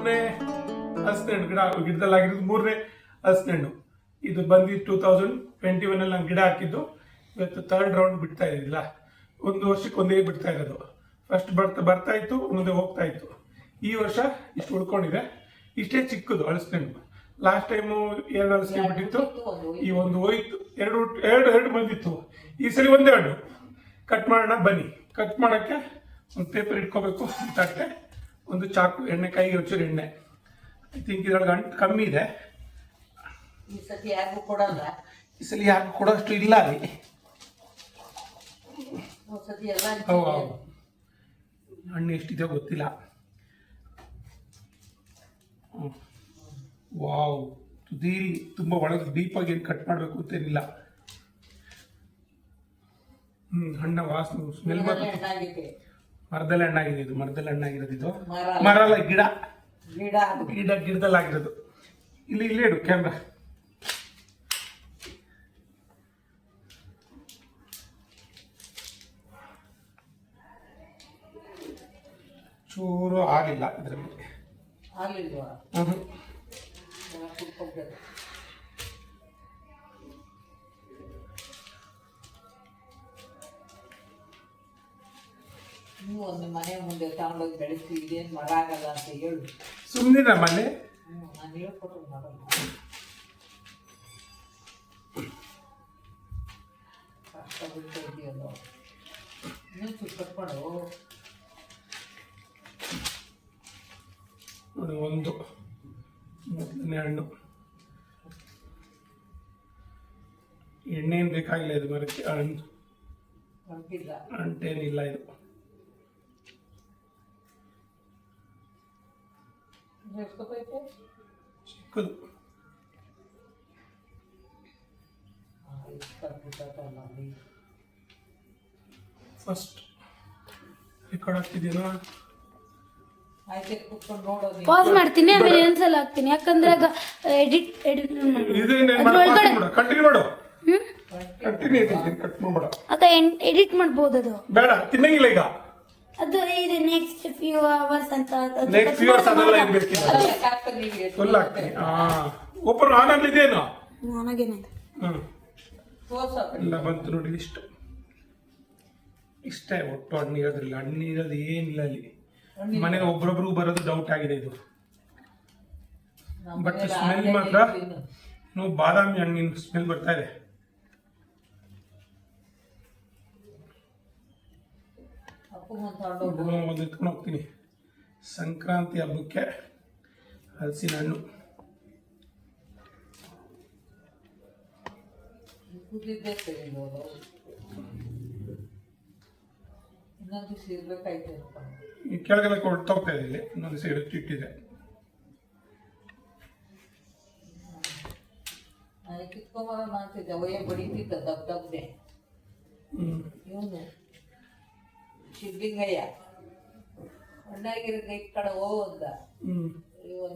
ಮೂರನೇ ಹಲಸಿನ ಹಣ್ಣು ಗಿಡದಲ್ಲಾಗಿರೋದು ಮೂರನೇ ಹಲಸಿನ ಹಣ್ಣು. ಇದು ಬಂದು 2021 ಅಲ್ಲಿ ನಾನು ಗಿಡ ಹಾಕಿದ್ದು. ಇವತ್ತು 3rd ರೌಂಡ್ ಬಿಡ್ತಾ ಇದ್ದಿಲ್ಲ, ಒಂದು ವರ್ಷಕ್ಕೆ ಒಂದೇ ಬಿಡ್ತಾ ಇರೋದು. ಫಸ್ಟ್ ಬರ್ತಾ ಇತ್ತು, ಮುಂದೆ ಹೋಗ್ತಾ ಇತ್ತು. ಈ ವರ್ಷ ಇಷ್ಟು ಉಳ್ಕೊಂಡಿದೆ. ಇಷ್ಟೇ ಚಿಕ್ಕದು ಹಲಸಿನ ಹಣ್ಣು. ಲಾಸ್ಟ್ ಟೈಮು 2 ಹಲಸಿನ ಹಣ್ಣು ಬಿಟ್ಟಿತ್ತು, ಈ ಒಂದು ಹೋಯ್ತು. ಎರಡು ಬಂದಿತ್ತು. ಈ ಸಲ ಒಂದೇ ಹಣ್ಣು. ಕಟ್ ಮಾಡೋಣ ಬನ್ನಿ. ಕಟ್ ಮಾಡೋಕ್ಕೆ ಒಂದು ಪೇಪರ್ ಇಟ್ಕೋಬೇಕು, ತಟ್ಟೆ, ಒಂದು ಚಾಕು, ಎಣ್ಣೆ, ಕೈಗೆ ಒಂಚೂರು ಎಣ್ಣೆ. ಐ ಥಿಂಕ್ ಇದ್ರೊಳಗೆ ಅಂಟು ಕಮ್ಮಿ ಇದೆ. ಈ ಸತಿ ಯಾರಿಗೂ ಕೊಡಲ್ಲ. ಈ ಸಲ ಯಾಕೆ ಕೊಡೋಷ್ಟು ಇಲ್ಲ ರೀ. ಹೌದು, ಹಣ್ಣು ಎಷ್ಟಿದೆ ಗೊತ್ತಿಲ್ಲ. ವಾವ್, ತುದೀರಿ ತುಂಬ ಒಳಗೆ ಡೀಪಾಗಿ ಏನು ಕಟ್ ಮಾಡಬೇಕು ಅಂತೇನಿಲ್ಲ. ಹಣ್ಣ ವಾಸನೆ ಸ್ಮೆಲ್ ಮರದಲ್ಲಿ ಹಣ್ಣಾಗಿದೆ. ಇದು ಮರದಲ್ಲಿ ಹಣ್ಣಾಗಿರೋದು. ಇದು ಮರ ಅಲ್ಲ, ಗಿಡದಲ್ಲಾಗಿರೋದು. ಇಲ್ಲೇ ಇಡು ಕ್ಯಾಮ್ರಾ. ಚೂರು ಆಗಿಲ್ಲ ಇದರಲ್ಲಿ. ನೀವು ಒಂದು ಮನೆ ಮುಂದೆ ತಗೊಂಡೋಗಿ ಬೆಳೆಸಿ, ಇದೇನು ಮರ ಆಗಲ್ಲ ಅಂತ ಹೇಳು. ಸುಮ್ಮನಿರ ಮನೆ. ನಾನು ಹೇಳ್ಕೊಟ್ಟು ಮಾಡಲ್ಲ. ಕಷ್ಟ ಬಿಡ್ತಾ ಇದೆಯಲ್ಲ, ನೀವು ಕಟ್ಕೊಂಡು ನೋಡಿ. ಒಂದು ಮೊದಲನೇ ಹಣ್ಣು. ಎಣ್ಣೆ ಏನು ಬೇಕಾಗಿಲ್ಲ ಇದು ಮರಕ್ಕೆ. ಅಂಟೇನಿಲ್ಲ. ಇದು ಚಿಕ್ಕದು. First record ಆಗ್ತಿದೆಯಾ? ಪಾಸ್ ಮಾಡ್ತೀನಿ, ಆಮೇಲೆ ಇನ್ಸಲ್ ಹಾಕ್ತೀನಿ. ಯಾಕಂದ್ರೆ ಎಡಿಟ್ ಕಂಟಿನ್ಯೂ ಮಾಡು. ಕಟ್ ಮಾಡಬೇಡ. ಎಡಿಟ್ ಮಾಡ್ಬೋದು. ಅದು ಬೇಡ, ತಿನ್ನಂಗಿಲ್ಲ ಈಗ. ಅದು ಇದು ನೆಕ್ಸ್ಟ್ ಫ್ಯೂ ಅವರ್ಸ್ ಅಂತ. ನೆಕ್ಸ್ಟ್ ಫ್ಯೂ ಅವರ್ಸ್ ಅದೆಲ್ಲ ಇರಬೇಕಿಲ್ಲ. ಫುಲ್ ಹಾಕ್ತೀನಿ. ಓಪನ್ ಆನ್ ಆಗಲಿದೇನು? ನನಗೇನಿದೆ. ಎಲ್ಲ ಬಂತು ನೋಡಿ. ಇಷ್ಟೇ ಒಟ್ಟು ಹಣ್ಣಿರೋದ್ರಿಲ್ಲ. ಹಣ್ಣಿರೋದು ಏನಿಲ್ಲ ಅಲ್ಲಿ. ಮನೆಗೆ ಒಬ್ರೊಬ್ರಿಗೂ ಬರೋದು ಡೌಟ್ ಆಗಿದೆ ಇದು. ಬಟ್ ಸ್ಮೆಲ್ ಮಾತ್ರ ಬಾದಾಮಿ ಹಣ್ಣಿನ ಸ್ಮೆಲ್ ಬರ್ತಾ ಇದೆ. ಒಂದು ಎತ್ಕೊಂಡು ಹೋಗ್ತೀನಿ. ಸಂಕ್ರಾಂತಿ ಹಬ್ಬಕ್ಕೆ ಹಲಸಿನ ಹಣ್ಣು. ಈ ಕೆಳಗೆಲ್ಲ ಕೊಡ್ತಾ ಹೋಗ್ತಾ ಇದೆ. ಇಲ್ಲಿ ಇನ್ನೊಂದು ಸೈಡ್ ಇಟ್ಟಿದೆ. ಕಿತ್ಕೊಂಬರೋಣ ಅಂತಿದ್ದೆ. ಒಯ್ಯ ಬಡಿತಿದ್ದ ದಬ್ಬೆ ಇವನು ಸಿದ್ಲಿಂಗಯ್ಯ. ಹಣ್ಣಾಗಿರೋದು ಇಟ್ಕಡೆ ಹೋದ.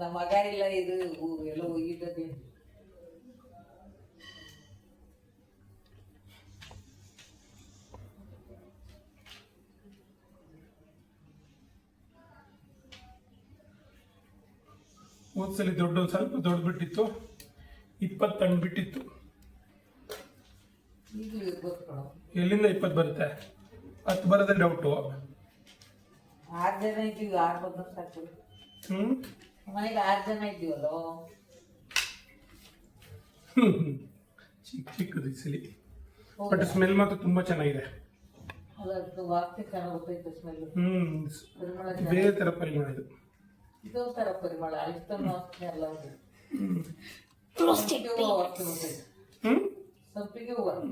ನಮ್ಮ ಮಗ ಇಲ್ಲ, ಇದು ಎಲ್ಲ ಹೋಗಿದ್ದದೆ. ಹೋದ್ಸಲಿ ಸ್ವಲ್ಪ ದೊಡ್ಡ ಬಿಟ್ಟಿತ್ತು. 20 ಹಣ್ಣು ಬಿಟ್ಟಿತ್ತು. ಎಲ್ಲಿಂದ 20 ಬರುತ್ತೆ? 10 ಬರೋದೇ ಡೌಟು. 6 ಜನ ಇದ್ದೀವಿ. 6 ಬಂದ್ರೆ ಸಾಕು. ಮನೆಗೆ 6 ಜನ ಇದ್ದೀವಲ್ಲ. ಚಿಕ್ಕದು ಈ ಸಲಿ. ಬಟ್ ಸ್ಮೆಲ್ ಮಾತ್ರ ತುಂಬಾ ಚೆನ್ನಾಗಿದೆ. ವಾಸನೆ ಚೆನ್ನಾಗಿ ಗೊತ್ತೈತೆ ಸ್ಮೆಲ್. ಬೇರೆ ತರ ಪರಿಮಳ ಇದು. ಇದೊಂಥರ ಪರಿಮಳ. ಇಷ್ಟೊಂದು ವಾಸನೆ ಅಲ್ಲ. ಸಂಪಿಗೆ ಹೂವು.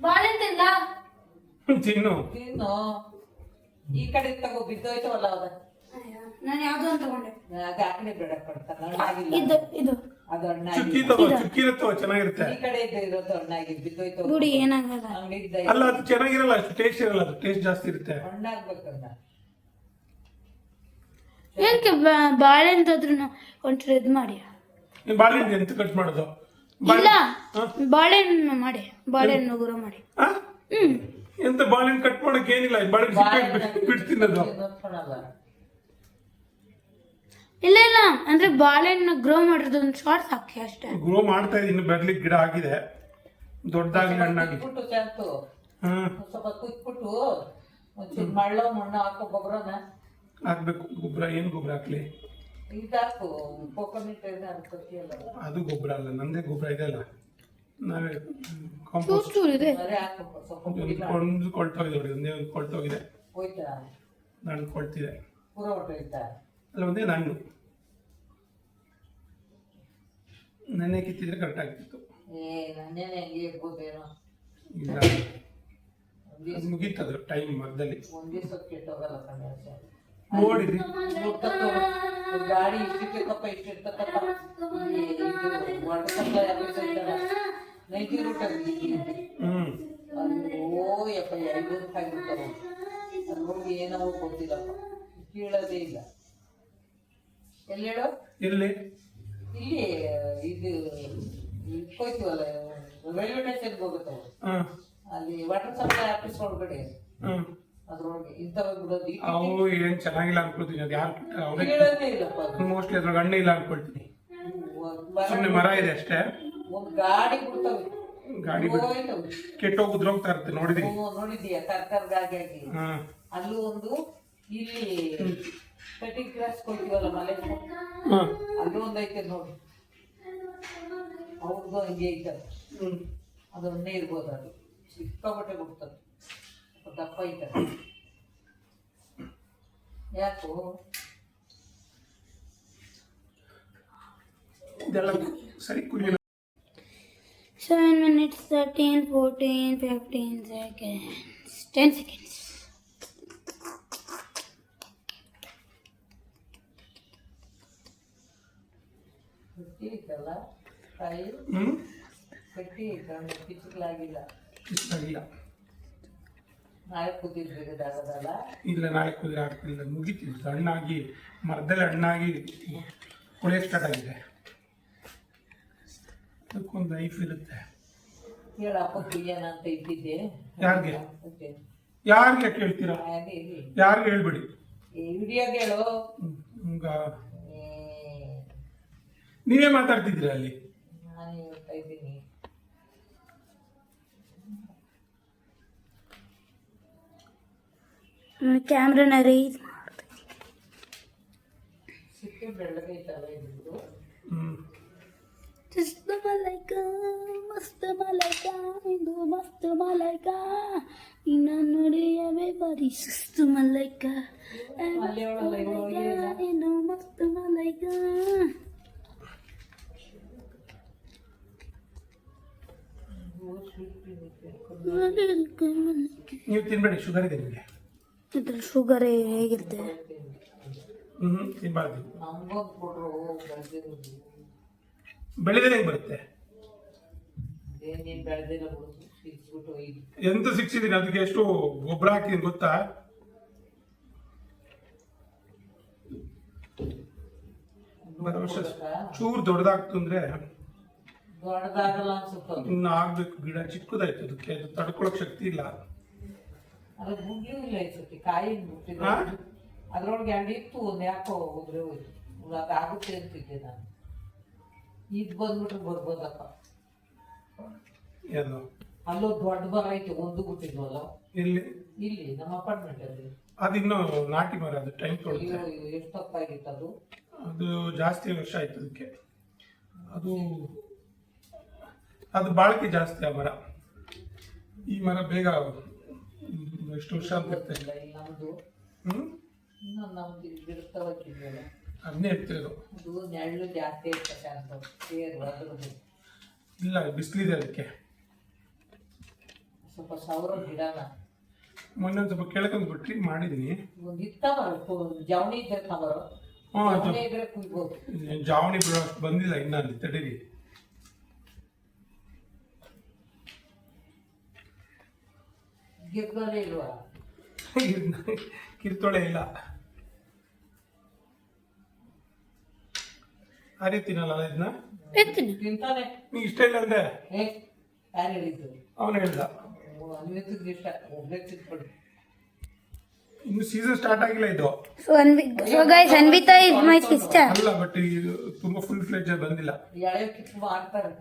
ಬಾಳೆಂತಿಲ್ಲ ತಿನ್ನು. ಈ ಕಡೆ ತಗೋ, ಬಿದ್ದೋಯ್ತವಲ್ಲ ಅದ. ನಾನು ಯಾವ್ದು ಅಂತ ತಗೊಂಡೆ. ಅದು ಹಾಕನೆ ಬೇಡ ಕೊಡ್ತಾನೆ. ಇದು ಅದು ಚೆನ್ನಾಗಿರುತ್ತೆ. ಈ ಕಡೆ ಇರೋದು ಹಣ್ಣಾಗಿ ಬಿದ್ದೋಯ್ತು. ಗುಡಿ ಏನಾಗಲ್ಲ. ಅಲ್ಲ, ಅದು ಚೆನ್ನಾಗಿರಲ್ಲ. ಅಷ್ಟು ಟೇಸ್ಟ್ ಇರಲ್ಲ. ಅದು ಟೇಸ್ಟ್ ಜಾಸ್ತಿ ಇರುತ್ತೆ. ಹಣ್ಣಾಗ್ಬೇಕಲ್ಲ. ಏನಕ್ಕೆ ಬಾಳೆ ಅಂತಾದ್ರೂ ಒಂಚೂರು ಇದು ಮಾಡಿ. ಬಾಳೆಹಣ್ಣು ಎಂತ ಕಟ್ ಮಾಡೋದು? ಇಲ್ಲ, ಬಾಳೆಹಣ್ಣು ಮಾಡಿ ಬಾಳೆಹಣ್ಣು ಗುರ ಮಾಡಿ. ಆ? ಎಂತ ಬಾಳೆಹಣ್ಣು ಕಟ್ ಮಾಡಕ್ ಏನಿಲ್ಲ, ಬಾಳೆಹಣ್ಣು ಬಿಟ್ಟು ತಿನ್ನೋದು. ನೋಡ್ಕೊಳಲ್ಲ. ಇಲ್ಲ ಇಲ್ಲ ಅಂದ್ರೆ ಬಾಳೆಹಣ್ಣು ಗ್ರೋ ಮಾಡಿರೋದು ಒಂದು ಶಾರ್ಟ್ಸ್ ಹಾಕಿ ಅಷ್ಟೇ. ಗ್ರೋ ಮಾಡ್ತಾ ಇದೆ, ಇನ್ನು ಬರ್ಲಿಕ್ಕೆ ಗಿಡ ಆಗಿದೆ, ದೊಡ್ಡದಾಗ್ಲಿ ಹಣ್ಣಾಗ್ಲಿ. ಕುಟ್ಬಿಟ್ಟು ಚೆಂತು ಸ್ವಲ್ಪ ಕುಟ್ಬಿಟ್ಟು ಒಂಚೂರು ಮಳ್ಳ ಮಣ್ಣು ಹಾಕೋ ಗೊಬ್ಬರನ ಹಾಕ್ಬೇಕು. ಗೊಬ್ಬರ ಏನ್ ಗೊಬ್ಬರ ಹಾಕ್ಲಿ? ಇದಾಕು ಕೊಕೊನಟ್ ಅನ್ಕೋತಿಯಲ್ಲ, ಅದು ಗೊಬ್ಬರ ಅಲ್ಲ, ನಂದೇ ಗೊಬ್ಬರ ಇದೆ ಅಲ್ಲ, ನಾವೇ ಚೂರ್ ಕಾಂಪೋಸ್ಟ್. ಚೂರ್ ಇದೆ. ಬರೀ ಹಾಕ್ಬೇಕು ಸ್ವಲ್ಪ ಒಂದು ಕೊಳ್ತೋಗಿದೆ ನೋಡಿ, ಒಂದೇ ಒಂದು ಕೊಳ್ತೋಗಿದೆ, ಹೋಯ್ತಾ ನಾನು ಕೊಳ್ತಿದೆ ಪೂರ ಹೊಟ್ಟೋಯ್ತಾ. ಅಲ್ಲ, ಒಂದೇ ಹಣ್ಣು ನೆನೆ ಕಿತ್ತಿದ್ರೆ ಕರೆಕ್ಟ್ ಆಗ್ತಿತ್ತು. ನನ್ನೇನೆ ಹೆಂಗೆ ಇರ್ಬೋದೇನೋ. ಇಲ್ಲ, ಅದು ಮುಗೀತದು ಟೈಮ್ ಮಧ್ಯದಲ್ಲಿ. ಒಂದ್ ದಿವ್ಸ ಕೆಟ್ಟೋಗಲ್ಲ ಕಣ್ಣೆ. ನೋಡಿದ್ರಿ ಗಾಡಿ ಇಷ್ಟಿರ್ತಕ್ಕಪ್ಪ ಇಷ್ಟಿರ್ತಕ್ಕಪ್ಪ ವಾಟರ್ ಸಪ್ಲೈ ಆಫೀಸ್ ಐತಲ್ಲ, ನೈಟಿ ರೂಟ್ ಅಲ್ಲಿ ಯಪ್ಪ 5 ರೂಪಾಯಿ ಇರ್ತಾವ. ಅದ್ರೊಳಗೆ ಏನೋ ಗೊತ್ತಿಲ್ಲಪ್ಪ, ಕೀಳೋದೇ ಇಲ್ಲ. ಎಲ್ಲಿ ಹೇಳೋ? ಇಲ್ಲಿ ಇಲ್ಲಿ ಇದು ಹೋಯ್ತೀವಲ್ಲ ರೈಲ್ವೆ ಸ್ಟೇಷನ್ಗೆ ಹೋಗುತ್ತವ, ಅಲ್ಲಿ ವಾಟರ್ ಸಪ್ಲೈ ಆಫೀಸ್ ಒಳಗಡೆ ಅದ್ರೊಳಗೆ ಇಂಥವ್ ಬಿಡೋದು. ಅವು ಏನ್ ಚೆನ್ನಾಗಿಲ್ಲ ಅನ್ಕೊಳ್ತೀನಿ, ಅದು ಯಾರು ಕೀಳೋದೇ ಇಲ್ಲಪ್ಪ ಅದು. ಮೋಸ್ಟ್ಲಿ ಅದ್ರಾಗ ಹಣ್ಣೆ ಇಲ್ಲ ಅನ್ಕೊಳ್ತೀನಿ, ಸುಮ್ಮನೆ ಮರ ಇದೆ ಅಷ್ಟೇ. ಒಂದು ಗಾಡಿ ಬಿಡ್ತವೆ, ಗಾಡಿ ಕೆಟ್ಟೋಗಿ ಉದ್ರೋಗ್ತಾ ಇರುತ್ತೆ, ನೋಡಿದೀನಿ. ನೋಡಿದೀಯ ಕರ್ಗಾಗಿ ಅಲ್ಲೂ ಒಂದು. ಇಲ್ಲಿ ಕಟಿಂಗ್ ಕ್ಲಾಸ್ ಕೊಡ್ತೀವಲ್ಲ ಮಲೆ, ಅಲ್ಲೂ ಒಂದು ಐತೆ ನೋಡಿ, ಅವ್ರದ್ದು ಹಂಗೆ ಐತದ, ಅದನ್ನೇ ಇರ್ಬೋದು. ಅದು ಸಿಕ್ಕಾಪಟ್ಟೆ ಬಿಡ್ತದೆ, ದಪ್ಪ ಐತದ. ಯಾಕೋ ಇದೆಲ್ಲ ಸರಿ ಕುಯ್ಲಿಲ್ಲ. 7 minutes 13 14 15 seconds 10 seconds. ಗಟ್ಟಿ ಐತಲ್ಲ ಕಾಯಿ, ಗಟ್ಟಿ ಐತ, ಕಿಚ್ಚಲಾಗಿಲ್ಲ. ಇಷ್ಟಾಗಿಲ್ಲ. ನಾಳೆ ಕುದಿರ್ಬೇಕಾಗದಲ್ಲ. ಇಲ್ಲ, ನಾಳೆ ಕುದಿರೆ ಆಗ್ತಿಲ್ಲ, ಮುಗಿತಿತ್ತು. ಹಣ್ಣಾಗಿ ಮರದಲ್ಲಿ ಹಣ್ಣಾಗಿ ಕೊಳೆ ಸ್ಟಾರ್ಟ್ ಆಗಿದೆ. ಅದಕ್ಕೊಂದು ಲೈಫ್ ಇರುತ್ತೆ. ಹೇಳಪ್ಪ ಏನಂತ ಇದ್ದಿದ್ದೆ. ಯಾರಿಗೆ ಯಾರಿಗೆ ಕೇಳ್ತೀರಾ? ಯಾರಿಗೆ ಹೇಳ್ಬೇಡಿ. ವಿಡಿಯೋಗೆ ಹೇಳು. ನೀವೇ ಮಾತಾಡ್ತಿದ್ದೀರಾ ಅಲ್ಲಿ? ನಾನು ಹೇಳ್ತಾ ಇದ್ದೀನಿ. ಕ್ಯಾಮ್ರಾನ ರೈಸ್ ಸಿಕ್ಕಿ ಬೆಳ್ಳಗೈತಲ್ಲ ಇದು. ಮಸ್ತ್ ಮಲೈಕ ಮಸ್ತ್ ಮಲೈಕ ಇದು ಮಸ್ತ್ ಮಲೈಕ ಇನ್ನ ನೋಡಿಯವೇ ಬರೀ ಸುಸ್ತು ಮಲೈಕ ಇದು ಮಸ್ತ್ ಮಲೈಕ. ನೀವು ತಿನ್ಬೇಡಿ, ಶುಗರ್ ಇದೆ ನಿಮಗೆ. ಇದ್ರ ಶುಗರ್ ಹೇಗಿರುತ್ತೆ? ತಿನ್ಬಾರ್ದು. ನಮ್ಗೊಂದು ಕೊಟ್ರು ಬೆಳೆದ್ರೆ ಹೆಂಗೆ ಬರುತ್ತೆ? ನೀನು ಬೆಳೆದಿಲ್ಲ ಬಿಡು, ಸಿಕ್ಸ್ಬಿಟ್ಟು ಹೋಗಿ. ಎಂತ ಸಿಕ್ಸಿದೀನಿ, ಅದಕ್ಕೆ ಎಷ್ಟು ಗೊಬ್ಬರ ಹಾಕಿದೀನಿ ಗೊತ್ತಾ? ಬರೋ ವರ್ಷ ಚೂರು ದೊಡ್ಡದಾಗ್ತು ಅಂದ್ರೆ ದೊಡ್ಡದಾಗಲ್ಲ ಅನ್ಸುತ್ತ. ಇನ್ನು ಆಗ್ಬೇಕು, ಗಿಡ ಚಿಕ್ಕದಾಯ್ತು, ಅದಕ್ಕೆ ಅದು ತಡ್ಕೊಳಕ್ ಶಕ್ತಿ ಇಲ್ಲ. ಅದು ಗುಂಡ್ಲಿ ಇಲ್ಲ ಅನ್ಸುತ್ತೆ, ಕಾಯಿ ಮುಟ್ಟಿದ ಅದ್ರೊಳಗೆ ಇತ್ತು, ಒಂದು ಯಾಕೋ ಹೋದ್ರೆ ಹೋಯ್ತು. ಅದಾಗುತ್ತೆ ಅಂತಿದ್ದೆ ನಾನು. ಇದು ಬಂದ್ಬಿಟ್ರೆ ಬರ್ಬೋದಪ್ಪ. ಏನು ಅಲ್ಲೋ ದೊಡ್ಡ ಮರ ಐತೆ, ಒಂದು ಬಿಟ್ಟಿದ್ವಲ್ಲ ಇಲ್ಲಿ ಇಲ್ಲಿ ನಮ್ಮ ಅಪಾರ್ಟ್ಮೆಂಟ್ ಅಲ್ಲಿ. ಅದಿನ್ನು ನಾಟಿ ಮರ, ಅದು ಟೈಮ್ ತೊಗೊಳುತ್ತೆ. ಎಷ್ಟು ತಪ್ಪಾಗಿತ್ತು ಅದು. ಅದು ಜಾಸ್ತಿ ವರ್ಷ ಆಯ್ತು ಅದಕ್ಕೆ. ಅದು ಬಾಳಿಕೆ ಜಾಸ್ತಿ ಆ ಮರ. ಈ ಮರ ಬೇಗ ಎಷ್ಟು ವರ್ಷ ಅಂತ ಗೊತ್ತಿಲ್ಲ. ಇಲ್ಲಿ ನಮ್ದು ಇನ್ನೊಂದು ನಮ್ದು ಬಿಡ್ತವಕ್ಕಿದ್ವಲ್ಲ, ಅದನ್ನೇ ಹೇಳ್ತಿರೋದು. ಅದು ನೆರಳು ಜಾಸ್ತಿ ಇರ್ತದೆ ಅಂತ ಸೇರು ಅದ್ರದ್ದು. ಇಲ್ಲ, ಬಿಸಿಲಿದೆ ಅದಕ್ಕೆ. ಸ್ವಲ್ಪ ಸಾವಿರ ಗಿಡನ ಮೊನ್ನೆ ಒಂದು ಸ್ವಲ್ಪ ಕೆಳಕೊಂಡ್ ಬಿಟ್ರಿ ಮಾಡಿದೀನಿ. ಒಂದು ಇತ್ತವ ಜವಣಿ ಇದ್ರೆ ತಗೋರು, ಜವಣಿ ಇದ್ರೆ ಕುಯ್ಬೋದು. ಜಾವಣಿ ಬಿಡೋ ಅಷ್ಟು ಬಂದಿಲ್ಲ ಇನ್ನ, ಅಲ್ಲಿ ತಡೀರಿ. ಗಿರ್ದಲೇ ಇಲ್ವಾ? ಕಿರ್ತೊಳೆ ಇಲ್ಲ. ಅದೇ ತಿನ್ನಲ್ಲ ಇದನ್ನ. ತಿಂತೀನಿ. ತಿಂತಾನೆ. ನೀ ಇಷ್ಟ ಇಲ್ಲ ಅಂದ್ರೆ ಏ ಯಾರು ಹೇಳಿದ್ದು ಅವನು ಹೇಳ್ದ. ಅನ್ವಿತಿಗೆ ಇಷ್ಟ ಒಬ್ಬನೇ ತಿನ್ಕೊಂಡು. ಇನ್ನು ಸೀಸನ್ ಸ್ಟಾರ್ಟ್ ಆಗಿಲ್ಲ ಇದು. So guys Anvita is my sister. ಅಲ್ಲ ಬಟ್ ಇದು ತುಂಬಾ ಫುಲ್ ಫ್ಲೆಜ್ ಬಂದಿಲ್ಲ. ಎಳೆ ಕಿತ್ತು ಮಾಡ್ತಾರೆ.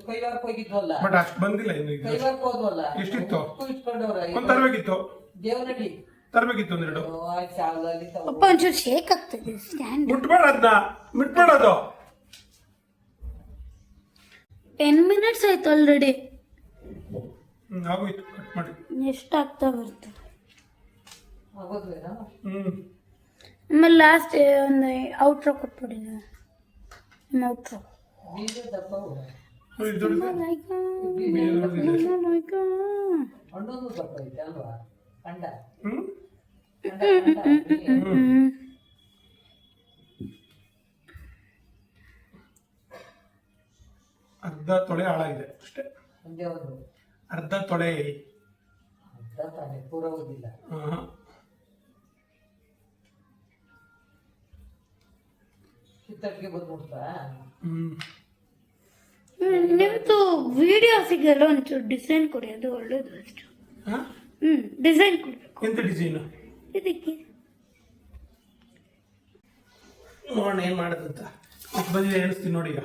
ಕೈವಾರಕ್ಕೆ ಹೋಗಿದ್ವಲ್ಲ, ಬಟ್ ಅಷ್ಟು ಬಂದಿಲ್ಲ ಇನ್ನು ಇದು. ಕೈವಾರಕ್ಕೆ ಹೋದ್ವಲ್ಲ, ಎಷ್ಟಿತ್ತು? ಇಟ್ಕೊಂಡವ್ರ ಒಂದ್ ತರಬೇಕಿತ್ತು ದೇವನಹಳ್ಳಿ ಒಂದೆರಡು. ಚಾವಲಲ್ಲಿ ಅಪ್ಪ ಒಂಚೂರು ಶೇಕ್ ಆಗ್ತದೆ ಸ್ಟ್ಯಾಂಡ್. ಮುಟ್ಬೇಡ ಅದನ್ನ, ಮುಟ್ಬೇಡದು. 10 minutes ಆಯ್ತು ಆಲ್ರೆಡಿ. ಆಗೋಯ್ತು, ಕಟ್ ಮಾಡಿ. ಎಷ್ಟು ಆಗ್ತಾ ಬರ್ತದೆ. ಆಗೋದ್ವೇನಾ? ಆಮೇಲೆ ಲಾಸ್ಟ್ ಒಂದು ಔಟ್ರೋ ಕೊಟ್ಬಿಡಿ ನೀವು. ನಿಮ್ಮ ಔಟ್ರೋ ಬೀಜ ದಪ್ಪ ಹಣ್ಣೊಂದು ದಪ್ಪ ಐತೆ ಅಲ್ವಾ? ಅಂಡ ಅರ್ಧ ತೊಳೆ ಹಾಳಾಗಿದೆ ಅಷ್ಟೇ. ಒಂದೇ ಒಂದು ಅರ್ಧ ತೊಳೆ. ಅರ್ಧ ತಾನೆ ಪೂರ ಓದಿಲ್ಲ. ಕಿತ್ತಟ್ಟಿಗೆ ಬಂದ್ಬಿಡ್ತಾ? ನಿಮ್ದು ವಿಡಿಯೋ ಸಿಗಲ್ಲ, ಒಂಚೂರು ಡಿಸೈನ್ ಕೊಡಿ, ಅದು ಒಳ್ಳೇದು ಅಷ್ಟು. ಡಿಸೈನ್ ಕೊಡ್ಬೇಕು. ಎಂತ ಡಿಸೈನ್ ಇದಕ್ಕೆ ನೋಡೋಣ ಏನ್ ಮಾಡೋದಂತ. ಬಂದಿದೆ ಎಣಿಸ್ತೀನಿ ನೋಡಿ. ಈಗ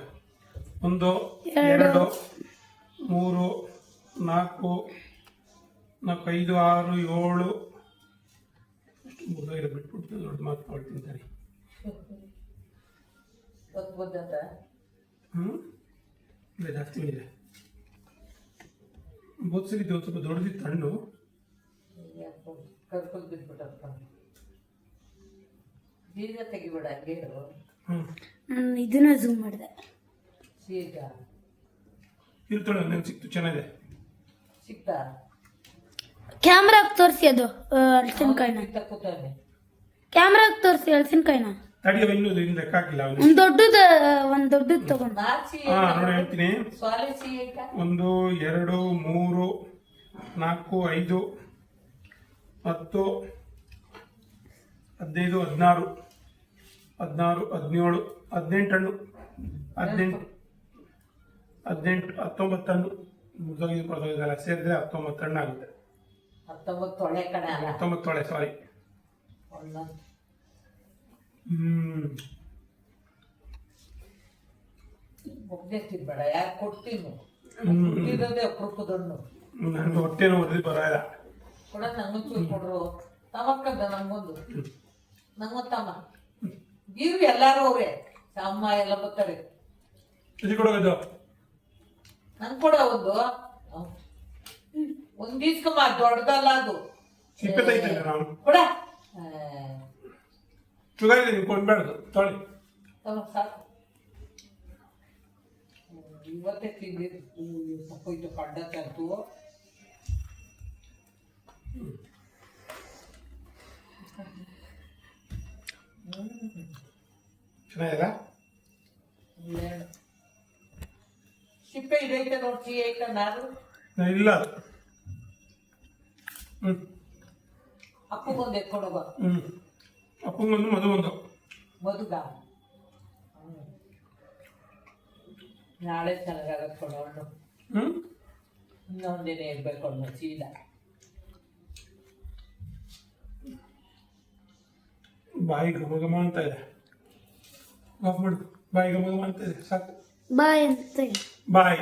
1 2 3 4 5 6 7 ಮುಗಿದೋಗಿರೋ ಬಿಟ್ಬಿಡ್ತೀನಿ ನೋಡಿ. ಮಾತ್ಕೊಳ್ತೀನಿ ಸರಿ. ಬಂದಂತ ಇಲ್ಲ ಜಾಸ್ತಿ ಇದೆ. ಬೋತ್ಸಲಿದ್ದು ಒಂದು ಸ್ವಲ್ಪ ದೊಡ್ಡದಿತ್ತು ಹಣ್ಣು. ಕರ್ಕೊಂಡು ಬಿದ್ಬಿಟ್ಟಪ್ಪ. ಬೀಜ ತೆಗಿಬೇಡ, ಗೇಡು ಇದನ್ನ ಝೂಮ್ ಮಾಡಿದೆ. ಸೀಗ ಇರ್ತೊಳೆ ನಂಗೆ ಸಿಕ್ತು, ಚೆನ್ನಾಗಿದೆ. ಸಿಕ್ತಾ? ಕ್ಯಾಮ್ರಾಗ್ ತೋರಿಸಿ ಅದು ಹಲಸಿನಕಾಯಿನ. ಕೂತಾನೆ ಕ್ಯಾಮ್ರಾಗ್ ತೋರಿಸಿ ಹಲಸಿನಕಾಯಿನ. ತಡಿಯ ಇನ್ನೂ ಲೆಕ್ಕ ಹಾಕಿಲ್ಲ ಅವನು. ಒಂದ್ ದೊಡ್ಡದು ತಗೊಂಡು. ನಾಚಿ ನೋಡಿ ಹೇಳ್ತೀನಿ. ಸ್ವಾಲೆ ಸಿಹಿ 1 2 3 4 5 10 15 16 17 18 ಹಣ್ಣು. 18 19 ಹಣ್ಣು ಮುಗಿದೋಗಿಲ್ಲ. ಸೇರಿದ್ರೆ 19 ಹಣ್ಣು ಆಗುತ್ತೆ. 19 ತೊಳೆ ಕಡೆ ಅಲ್ಲ, 19 ತೊಳೆ, ಸಾರಿ. ಒಬ್ಬನೇ ತಿನ್ಬೇಡ, ಯಾರು ಕೊಡ್ತೀನಿ. ಇರೋದೇ ಅಪರೂಪದಣ್ಣು. ನಂಗೆ ಹೊಟ್ಟೆನೂ ಓದಿ ಬರೋಲ್ಲ. ಕೂಡ ನಂಗೂ ಚೂರು ಕೊಡ್ರು. ತಮಕ್ಕದ ನಂಗೊಂದು, ನಂಗೊಂದು ತಮ್ಮ. ಬೀರು ಎಲ್ಲಾರು ಅವ್ರೆ, ತಮ್ಮ ಎಲ್ಲ ಬರ್ತಾರೆ. ಇದು ಕೊಡೋದು ನಂಗೆ ಕೂಡ ಒಂದು ಇಸ್ಕಮ್ಮ, ದೊಡ್ಡದಲ್ಲ ಅದು. ಸಿಪ್ಪೆ ತೆಗಿತೇನೆ ನಾನು. ಕೂಡ ಶುಗರ್ ಇದೆ, ನೀವು ಕೊಂಡ್ಬೇಡ್ದು ತೊಳಿ. ಸಾಕು. ಇವತ್ತೇ ತಿಂದಿದ್ದು ಹೋಯ್ತು ಕಂಡ ತಂತು. ಚೆನ್ನಾಗಿಲ್ಲ. ಸಿಪ್ಪೆ ಇದೈತೆ ನೋಡಿ, ಸಿಹಿ ಐತೆ. ನಾನು ಇಲ್ಲ ಅಪ್ಪಗೊಂದು ಎತ್ಕೊಂಡು ಹೋಗ. ಅಪ್ಪಂಗೊಂದು ಮದುವೊಂದು. ಮದುಗ ನಾಳೆ ಚೆನ್ನಾಗತ್ ಕೊಡೋಣ. ಇನ್ನೊಂದಿನ ಇರ್ಬೇಕು ಅನ್ನೋ ಸೀದಾ. ಬಾಯಿ ಘಮ ಘಮ ಅಂತ ಇದೆ. ಆಫ್ ಮಾಡು. ಬಾಯಿ ಘಮ ಘಮ ಅಂತ ಇದೆ, ಸಾಕು. ಬಾಯ್ ಅಂತ ಬಾಯ್.